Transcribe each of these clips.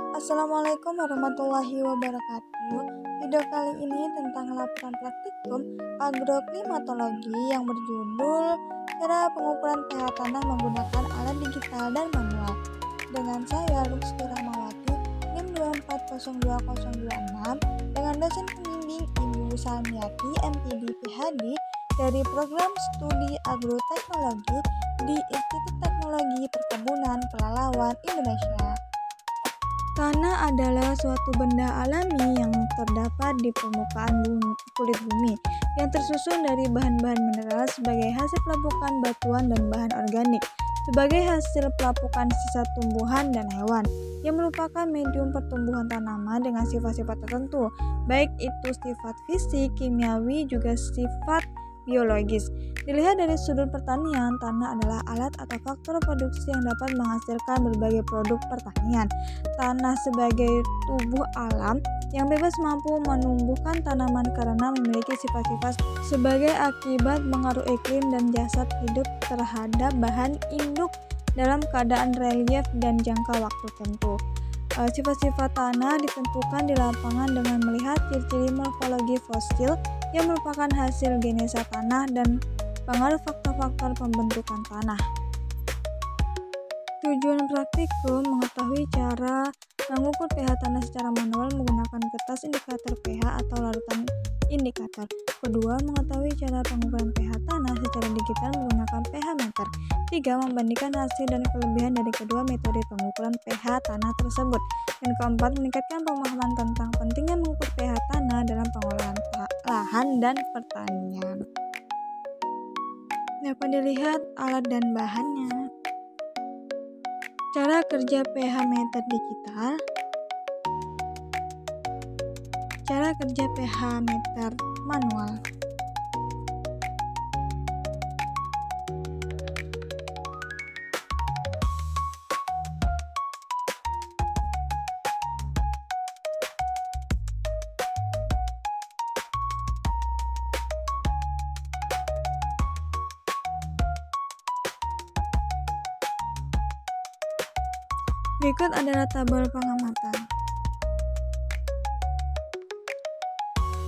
Assalamualaikum warahmatullahi wabarakatuh. Video kali ini tentang laporan praktikum agroklimatologi yang berjudul Cara Pengukuran pH Tanah Menggunakan Alat Digital dan Manual. Dengan saya Lutfi Rahmawati, NIM 2402026, dengan dosen pembimbing Ibu Salmiati MPD PhD dari Program Studi Agroteknologi di Institut Teknologi Perkebunan Pelalawan Indonesia. Tanah adalah suatu benda alami yang terdapat di permukaan kulit bumi yang tersusun dari bahan-bahan mineral sebagai hasil pelapukan batuan dan bahan organik sebagai hasil pelapukan sisa tumbuhan dan hewan yang merupakan medium pertumbuhan tanaman dengan sifat-sifat tertentu, baik itu sifat fisik, kimiawi, juga sifat biologis. Dilihat dari sudut pertanian, tanah adalah alat atau faktor produksi yang dapat menghasilkan berbagai produk pertanian. Tanah sebagai tubuh alam yang bebas mampu menumbuhkan tanaman karena memiliki sifat-sifat sebagai akibat pengaruh iklim dan jasad hidup terhadap bahan induk dalam keadaan relief dan jangka waktu tertentu. Sifat-sifat tanah ditentukan di lapangan dengan melihat ciri-ciri morfologi fosil yang merupakan hasil genesa tanah dan pengaruh faktor-faktor pembentukan tanah. Tujuan praktikum mengetahui cara mengukur pH tanah secara manual menggunakan kertas indikator pH atau larutan indikator. Kedua, mengetahui cara pengukuran pH tanah secara digital menggunakan pH meter. 3. Membandingkan hasil dan kelebihan dari kedua metode pengukuran pH tanah tersebut. Dan keempat, meningkatkan pemahaman tentang pentingnya mengukur pH tanah dalam pengolahan lahan dan pertanian. Dapat dilihat alat dan bahannya. Cara kerja pH meter digital. Cara kerja pH meter manual. Berikut adalah tabel pengamatan.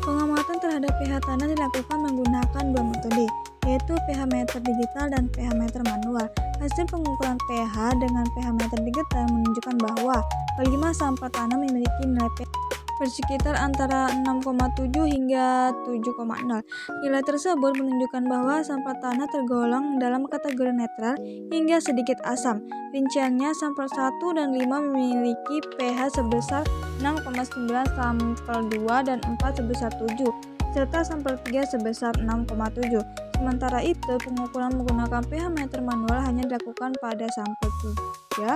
Pengamatan terhadap pH tanah dilakukan menggunakan dua metode, yaitu pH meter digital dan pH meter manual. Hasil pengukuran pH dengan pH meter digital menunjukkan bahwa kelima sampel tanah memiliki nilai pH bersekitar antara 6,7 hingga 7,0. Nilai tersebut menunjukkan bahwa sampel tanah tergolong dalam kategori netral hingga sedikit asam. Rinciannya, sampel 1 dan 5 memiliki pH sebesar 6,9, sampel 2 dan 4 sebesar 7, serta sampel 3 sebesar 6,7. Sementara itu, pengukuran menggunakan pH meter manual hanya dilakukan pada sampel 3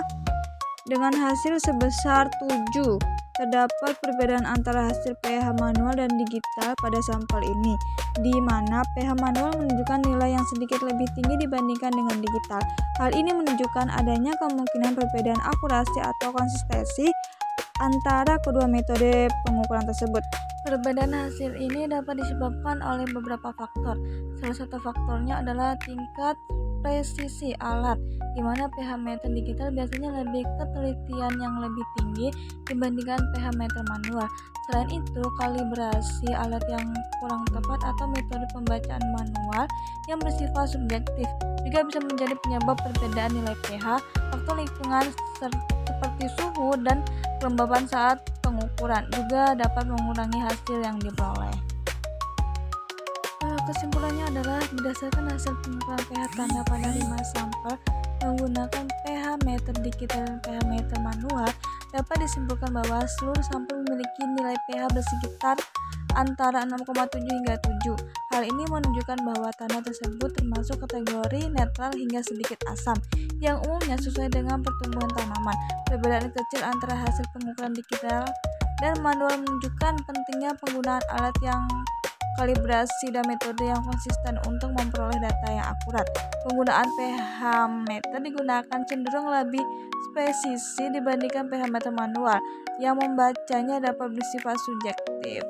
dengan hasil sebesar 7. Terdapat perbedaan antara hasil pH manual dan digital pada sampel ini, di mana pH manual menunjukkan nilai yang sedikit lebih tinggi dibandingkan dengan digital. Hal ini menunjukkan adanya kemungkinan perbedaan akurasi atau konsistensi antara kedua metode pengukuran tersebut. Perbedaan hasil ini dapat disebabkan oleh beberapa faktor. Salah satu faktornya adalah tingkat presisi alat, di mana pH meter digital biasanya lebih ketelitian yang lebih tinggi dibandingkan pH meter manual. Selain itu, kalibrasi alat yang kurang tepat atau metode pembacaan manual yang bersifat subjektif juga bisa menjadi penyebab perbedaan nilai pH. Faktor lingkungan seperti suhu dan kelembaban saat pengukuran juga dapat mengurangi hasil yang diperoleh. Kesimpulannya adalah berdasarkan hasil pengukuran pH tanah pada 5 sampel menggunakan pH meter digital dan pH meter manual, dapat disimpulkan bahwa seluruh sampel memiliki nilai pH bersekitar antara 6,7 hingga 7. Hal ini menunjukkan bahwa tanah tersebut termasuk kategori netral hingga sedikit asam, yang umumnya sesuai dengan pertumbuhan tanaman. Perbedaan kecil antara hasil pengukuran digital dan manual menunjukkan pentingnya penggunaan alat yang kalibrasi dan metode yang konsisten untuk memperoleh data yang akurat. Penggunaan pH meter digunakan cenderung lebih presisi dibandingkan pH meter manual yang membacanya dapat bersifat subjektif.